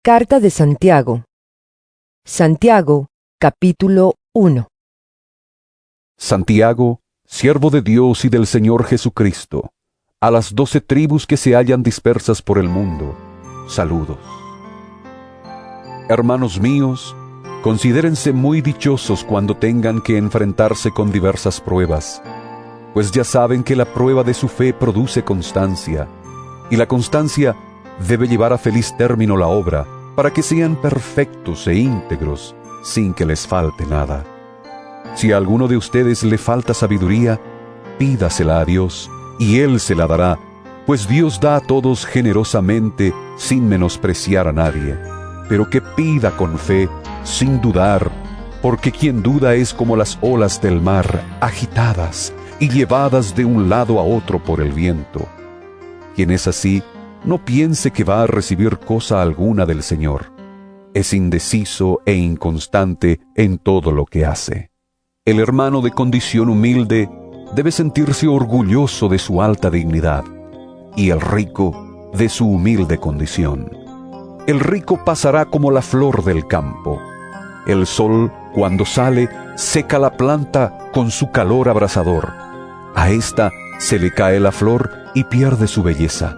Carta de Santiago. Santiago, capítulo 1. Santiago, siervo de Dios y del Señor Jesucristo, a las 12 tribus que se hallan dispersas por el mundo, saludos. Hermanos míos, considérense muy dichosos cuando tengan que enfrentarse con diversas pruebas, pues ya saben que la prueba de su fe produce constancia, y la constancia debe llevar a feliz término la obra, para que sean perfectos e íntegros, sin que les falte nada. Si a alguno de ustedes le falta sabiduría, pídasela a Dios, y Él se la dará, pues Dios da a todos generosamente, sin menospreciar a nadie. Pero que pida con fe, sin dudar, porque quien duda es como las olas del mar, agitadas y llevadas de un lado a otro por el viento. Quien es así, no piense que va a recibir cosa alguna del Señor. Es indeciso e inconstante en todo lo que hace. El hermano de condición humilde debe sentirse orgulloso de su alta dignidad, y el rico de su humilde condición. El rico pasará como la flor del campo. El sol, cuando sale, seca la planta con su calor abrasador. A ésta se le cae la flor y pierde su belleza.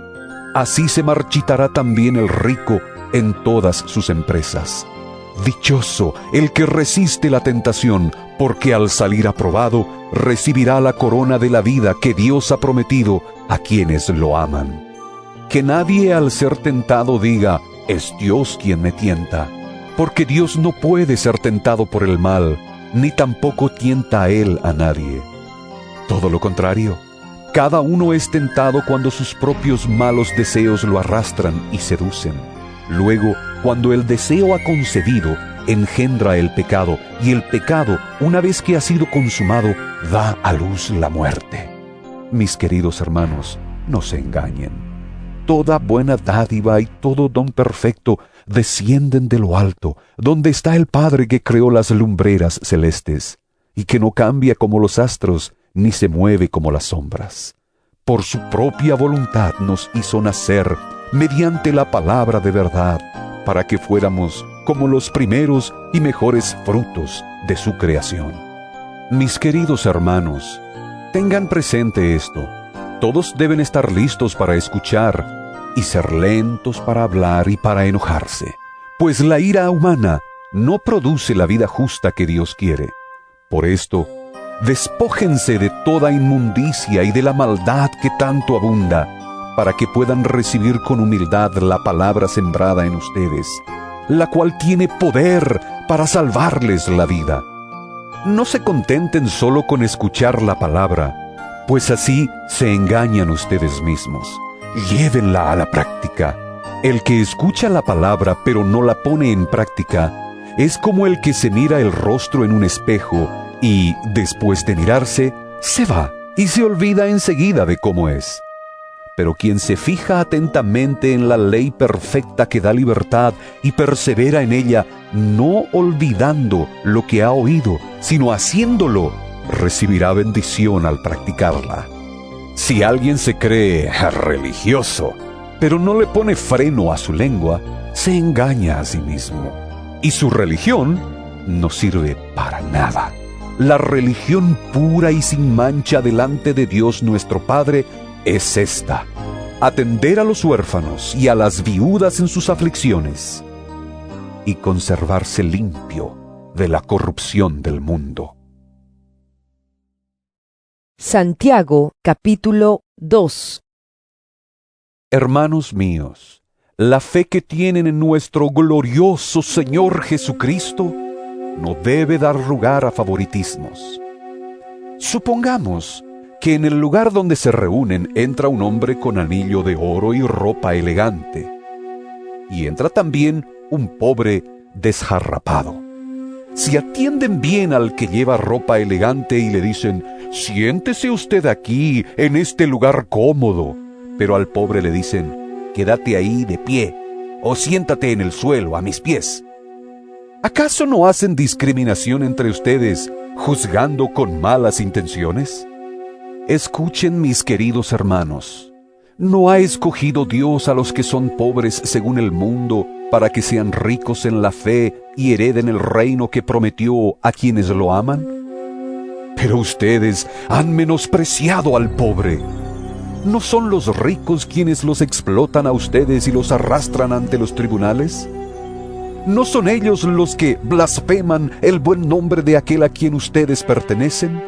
Así se marchitará también el rico en todas sus empresas. Dichoso el que resiste la tentación, porque al salir aprobado, recibirá la corona de la vida que Dios ha prometido a quienes lo aman. Que nadie al ser tentado diga, es Dios quien me tienta, porque Dios no puede ser tentado por el mal, ni tampoco tienta a Él a nadie. Todo lo contrario, cada uno es tentado cuando sus propios malos deseos lo arrastran y seducen. Luego, cuando el deseo ha concebido, engendra el pecado, y el pecado, una vez que ha sido consumado, da a luz la muerte. Mis queridos hermanos, no se engañen. Toda buena dádiva y todo don perfecto descienden de lo alto, donde está el Padre que creó las lumbreras celestes, y que no cambia como los astros, ni se mueve como las sombras. Por su propia voluntad nos hizo nacer mediante la palabra de verdad, para que fuéramos como los primeros y mejores frutos de su creación. Mis queridos hermanos, tengan presente esto. Todos deben estar listos para escuchar y ser lentos para hablar y para enojarse, pues la ira humana no produce la vida justa que Dios quiere. Por esto, despójense de toda inmundicia y de la maldad que tanto abunda, para que puedan recibir con humildad la palabra sembrada en ustedes, la cual tiene poder para salvarles la vida. No se contenten solo con escuchar la palabra, pues así se engañan ustedes mismos. Llévenla a la práctica. El que escucha la palabra pero no la pone en práctica, es como el que se mira el rostro en un espejo y, después de mirarse, se va y se olvida enseguida de cómo es. Pero quien se fija atentamente en la ley perfecta que da libertad y persevera en ella, no olvidando lo que ha oído, sino haciéndolo, recibirá bendición al practicarla. Si alguien se cree religioso, pero no le pone freno a su lengua, se engaña a sí mismo, y su religión no sirve para nada. La religión pura y sin mancha delante de Dios nuestro Padre es esta: atender a los huérfanos y a las viudas en sus aflicciones, y conservarse limpio de la corrupción del mundo. Santiago, capítulo 2. Hermanos míos, la fe que tienen en nuestro glorioso Señor Jesucristo no debe dar lugar a favoritismos. Supongamos que en el lugar donde se reúnen entra un hombre con anillo de oro y ropa elegante, y entra también un pobre desjarrapado. Si atienden bien al que lleva ropa elegante y le dicen, siéntese usted aquí, en este lugar cómodo, pero al pobre le dicen, quédate ahí de pie, o siéntate en el suelo a mis pies, ¿acaso no hacen discriminación entre ustedes, juzgando con malas intenciones? Escuchen, mis queridos hermanos, ¿no ha escogido Dios a los que son pobres según el mundo para que sean ricos en la fe y hereden el reino que prometió a quienes lo aman? Pero ustedes han menospreciado al pobre. ¿No son los ricos quienes los explotan a ustedes y los arrastran ante los tribunales? ¿No son ellos los que blasfeman el buen nombre de aquel a quien ustedes pertenecen?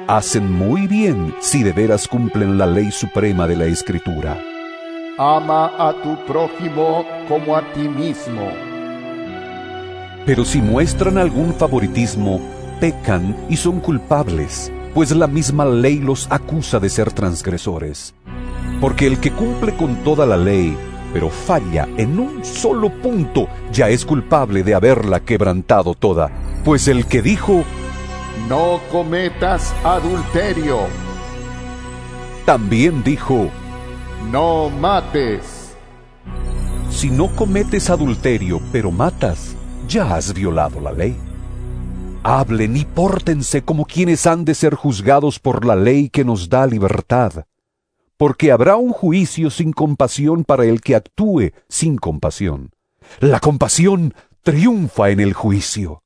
Hacen muy bien si de veras cumplen la ley suprema de la Escritura. Ama a tu prójimo como a ti mismo. Pero si muestran algún favoritismo, pecan y son culpables, pues la misma ley los acusa de ser transgresores. Porque el que cumple con toda la ley, pero falla en un solo punto, ya es culpable de haberla quebrantado toda. Pues el que dijo, no cometas adulterio, también dijo, no mates. si no cometes adulterio, pero matas, ya has violado la ley. Hablen y pórtense como quienes han de ser juzgados por la ley que nos da libertad, porque habrá un juicio sin compasión para el que actúe sin compasión. La compasión triunfa en el juicio.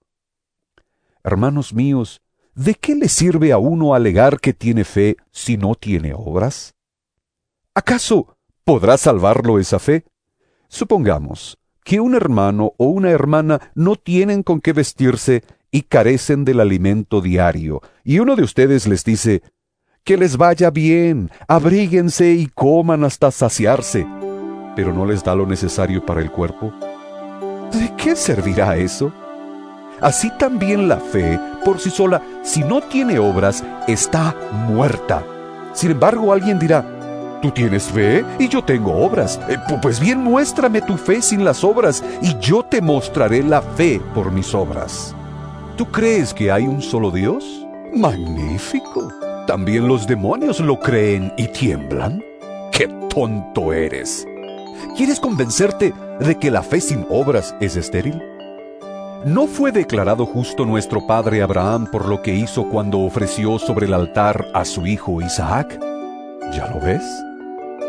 Hermanos míos, ¿de qué le sirve a uno alegar que tiene fe si no tiene obras? ¿Acaso podrá salvarlo esa fe? Supongamos que un hermano o una hermana no tienen con qué vestirse y carecen del alimento diario, y uno de ustedes les dice, que les vaya bien, abríguense y coman hasta saciarse, pero no les da lo necesario para el cuerpo. ¿De qué servirá eso? Así también la fe, por sí sola, si no tiene obras, está muerta. Sin embargo, alguien dirá, ¿tú tienes fe y yo tengo obras? Pues bien, muéstrame tu fe sin las obras, y yo te mostraré la fe por mis obras. ¿Tú crees que hay un solo Dios? ¡Magnífico! ¿También los demonios lo creen y tiemblan? ¡Qué tonto eres! ¿Quieres convencerte de que la fe sin obras es estéril? ¿No fue declarado justo nuestro padre Abraham por lo que hizo cuando ofreció sobre el altar a su hijo Isaac? ¿Ya lo ves?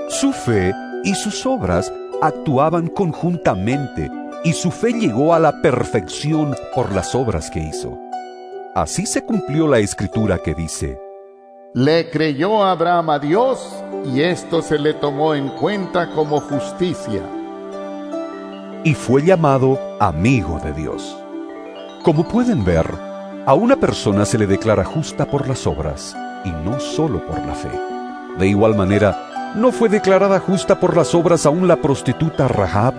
Su fe y sus obras actuaban conjuntamente, y su fe llegó a la perfección por las obras que hizo. Así se cumplió la escritura que dice, le creyó Abraham a Dios, y esto se le tomó en cuenta como justicia. Y fue llamado amigo de Dios. Como pueden ver, a una persona se le declara justa por las obras, y no solo por la fe. De igual manera, ¿no fue declarada justa por las obras aún la prostituta Rahab,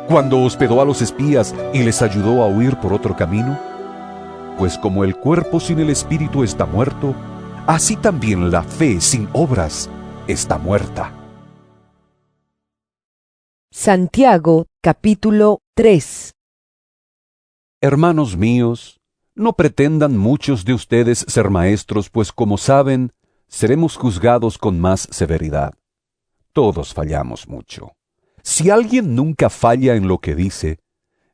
cuando hospedó a los espías y les ayudó a huir por otro camino? Pues como el cuerpo sin el espíritu está muerto, así también la fe sin obras está muerta. Santiago, capítulo 3. Hermanos míos, no pretendan muchos de ustedes ser maestros, pues como saben, seremos juzgados con más severidad. Todos fallamos mucho. Si alguien nunca falla en lo que dice,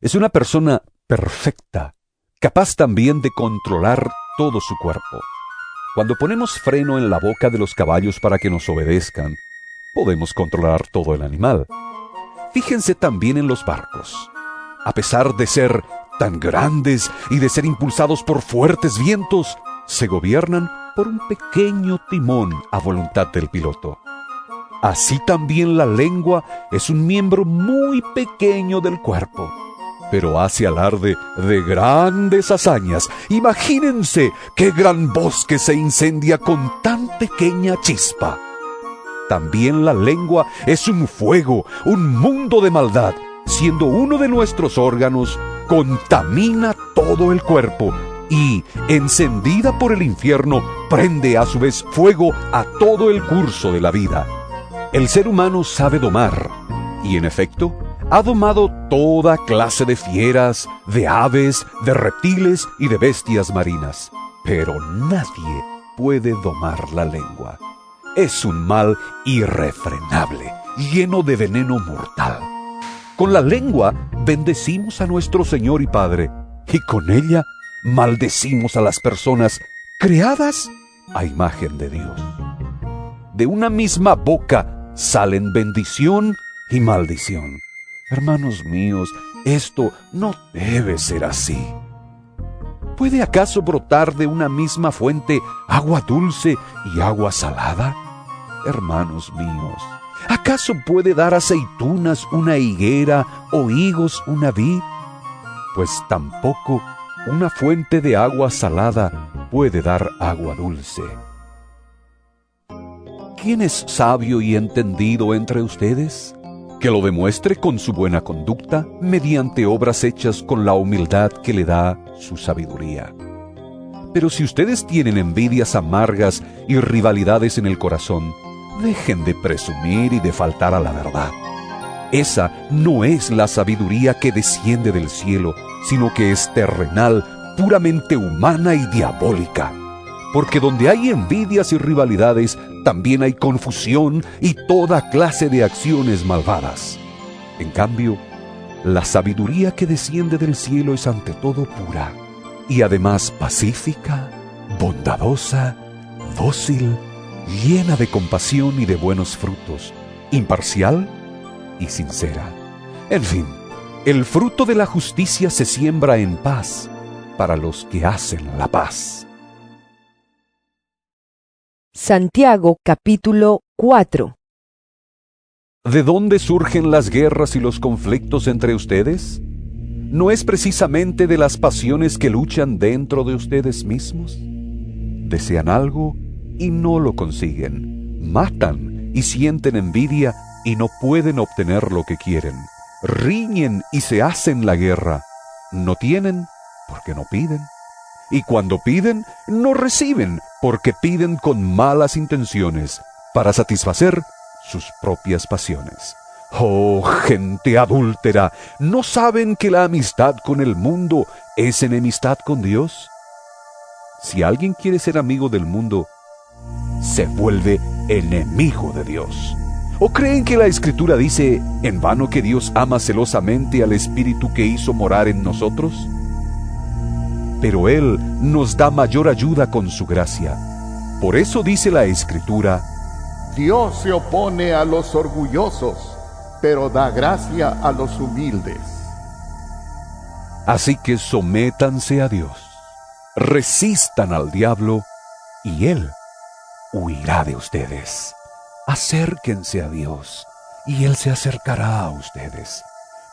es una persona perfecta, capaz también de controlar todo su cuerpo. Cuando ponemos freno en la boca de los caballos para que nos obedezcan, podemos controlar todo el animal. Fíjense también en los barcos. A pesar de ser tan grandes y de ser impulsados por fuertes vientos, se gobiernan por un pequeño timón a voluntad del piloto. Así también la lengua es un miembro muy pequeño del cuerpo, pero hace alarde de grandes hazañas. Imagínense qué gran bosque se incendia con tan pequeña chispa. También la lengua es un fuego, un mundo de maldad. Siendo uno de nuestros órganos, contamina todo el cuerpo y, encendida por el infierno, prende a su vez fuego a todo el curso de la vida. El ser humano sabe domar, y en efecto, ha domado toda clase de fieras, de aves, de reptiles y de bestias marinas. Pero nadie puede domar la lengua. Es un mal irrefrenable, lleno de veneno mortal. Con la lengua bendecimos a nuestro Señor y Padre, y con ella maldecimos a las personas creadas a imagen de Dios. De una misma boca salen bendición y maldición. Hermanos míos, esto no debe ser así. ¿Puede acaso brotar de una misma fuente agua dulce y agua salada? Hermanos míos, ¿acaso puede dar aceitunas una higuera o higos una vid? Pues tampoco una fuente de agua salada puede dar agua dulce. ¿Quién es sabio y entendido entre ustedes? Que lo demuestre con su buena conducta, mediante obras hechas con la humildad que le da su sabiduría. Pero si ustedes tienen envidias amargas y rivalidades en el corazón, dejen de presumir y de faltar a la verdad. Esa no es la sabiduría que desciende del cielo, sino que es terrenal, puramente humana y diabólica. Porque donde hay envidias y rivalidades, también hay confusión y toda clase de acciones malvadas. En cambio, la sabiduría que desciende del cielo es ante todo pura, y además pacífica, bondadosa, dócil, llena de compasión y de buenos frutos, imparcial y sincera. En fin, el fruto de la justicia se siembra en paz para los que hacen la paz. Santiago capítulo 4. ¿De dónde surgen las guerras y los conflictos entre ustedes? ¿No es precisamente de las pasiones que luchan dentro de ustedes mismos? Desean algo y no lo consiguen. Matan y sienten envidia y no pueden obtener lo que quieren. Riñen y se hacen la guerra. No tienen porque no piden. Y cuando piden, no reciben, porque piden con malas intenciones, para satisfacer sus propias pasiones. ¡Oh, gente adúltera! ¿No saben que la amistad con el mundo es enemistad con Dios? Si alguien quiere ser amigo del mundo, se vuelve enemigo de Dios. ¿O creen que la Escritura dice en vano que Dios ama celosamente al Espíritu que hizo morar en nosotros? Pero Él nos da mayor ayuda con su gracia. Por eso dice la Escritura: Dios se opone a los orgullosos, pero da gracia a los humildes. Así que sométanse a Dios, resistan al diablo, y Él huirá de ustedes. Acérquense a Dios, y Él se acercará a ustedes.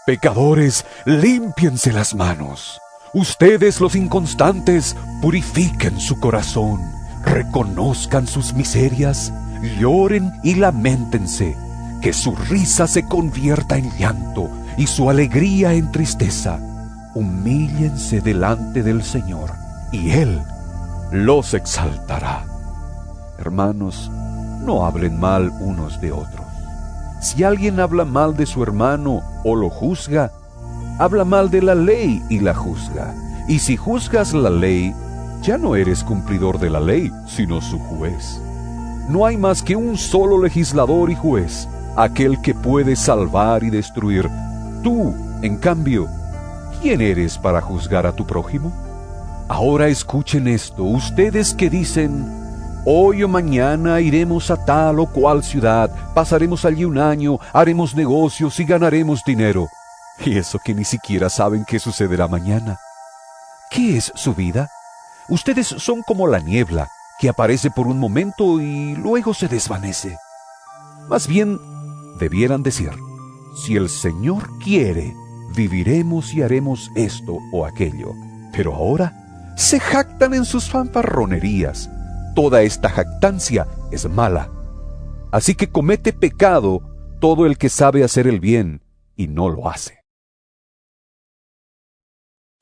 Pecadores, límpiense las manos. Ustedes, los inconstantes, purifiquen su corazón, reconozcan sus miserias, lloren y lamentense, que su risa se convierta en llanto y su alegría en tristeza. Humíllense delante del Señor, y Él los exaltará. Hermanos, no hablen mal unos de otros. Si alguien habla mal de su hermano o lo juzga, habla mal de la ley y la juzga. Y si juzgas la ley, ya no eres cumplidor de la ley, sino su juez. No hay más que un solo legislador y juez, aquel que puede salvar y destruir. Tú, en cambio, ¿quién eres para juzgar a tu prójimo? Ahora escuchen esto, ustedes que dicen: hoy o mañana iremos a tal o cual ciudad, pasaremos allí un año, haremos negocios y ganaremos dinero. Y eso que ni siquiera saben qué sucederá mañana. ¿Qué es su vida? Ustedes son como la niebla, que aparece por un momento y luego se desvanece. Más bien, debieran decir: si el Señor quiere, viviremos y haremos esto o aquello. Pero ahora se jactan en sus fanfarronerías. Toda esta jactancia es mala. Así que comete pecado todo el que sabe hacer el bien y no lo hace.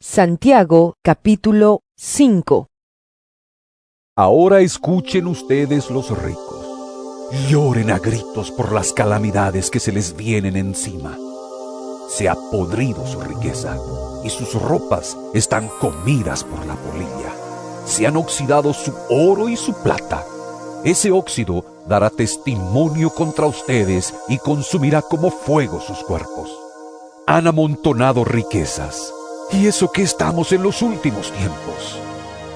Santiago capítulo 5. Ahora escuchen ustedes los ricos. Lloren a gritos por las calamidades que se les vienen encima. Se ha podrido su riqueza y sus ropas están comidas por la polilla. Se han oxidado su oro y su plata. Ese óxido dará testimonio contra ustedes y consumirá como fuego sus cuerpos. Han amontonado riquezas, y eso que estamos en los últimos tiempos.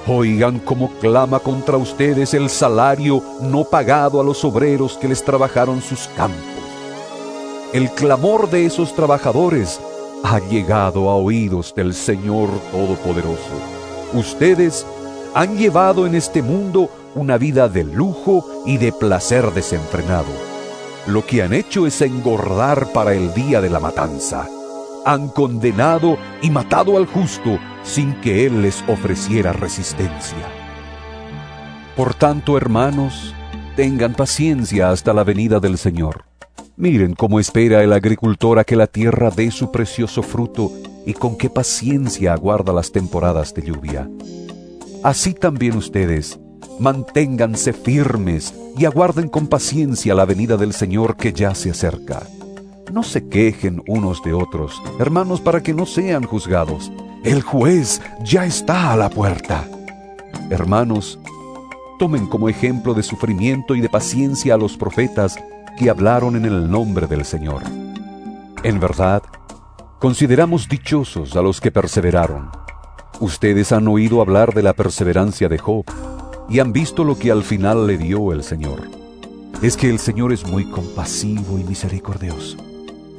Oigan cómo clama contra ustedes el salario no pagado a los obreros que les trabajaron sus campos. el clamor de esos trabajadores ha llegado a oídos del Señor Todopoderoso. Ustedes han llevado en este mundo una vida de lujo y de placer desenfrenado. Lo que han hecho es engordar para el día de la matanza. Han condenado y matado al justo sin que Él les ofreciera resistencia. Por tanto, hermanos, tengan paciencia hasta la venida del Señor. Miren cómo espera el agricultor a que la tierra dé su precioso fruto y con qué paciencia aguarda las temporadas de lluvia. Así también ustedes, manténganse firmes y aguarden con paciencia la venida del Señor que ya se acerca. No se quejen unos de otros, hermanos, para que no sean juzgados. El juez ya está a la puerta. Hermanos, tomen como ejemplo de sufrimiento y de paciencia a los profetas que hablaron en el nombre del Señor. En verdad, consideramos dichosos a los que perseveraron. Ustedes han oído hablar de la perseverancia de Job y han visto lo que al final le dio el Señor. Es que el Señor es muy compasivo y misericordioso.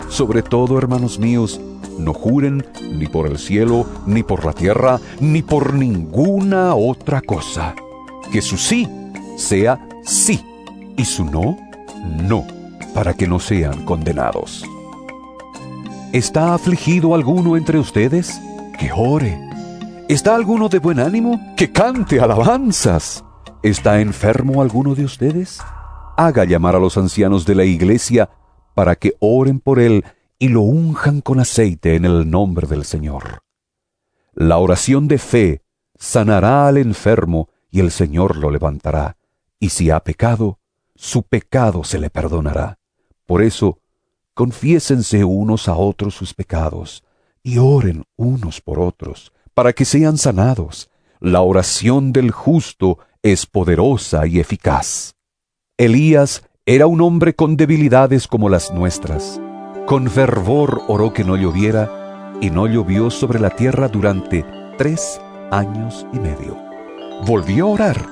Sobre todo, hermanos míos, no juren ni por el cielo, ni por la tierra, ni por ninguna otra cosa. Que su sí sea sí, y su no, no, para que no sean condenados. ¿Está afligido alguno entre ustedes? Que ore. ¿Está alguno de buen ánimo? Que cante alabanzas. ¿Está enfermo alguno de ustedes? Haga llamar a los ancianos de la iglesia para que oren por él y lo unjan con aceite en el nombre del Señor. La oración de fe sanará al enfermo y el Señor lo levantará, y si ha pecado, su pecado se le perdonará. Por eso, confiésense unos a otros sus pecados, y oren unos por otros, para que sean sanados. La oración del justo es poderosa y eficaz. Elías era un hombre con debilidades como las nuestras. Con fervor oró que no lloviera, y no llovió sobre la tierra durante 3 años y medio. Volvió a orar,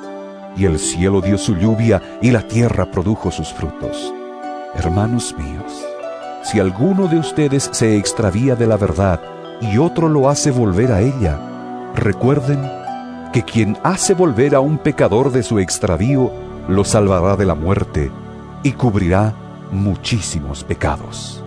y el cielo dio su lluvia, y la tierra produjo sus frutos. Hermanos míos, si alguno de ustedes se extravía de la verdad, y otro lo hace volver a ella, recuerden que quien hace volver a un pecador de su extravío, lo salvará de la muerte, y cubrirá muchísimos pecados.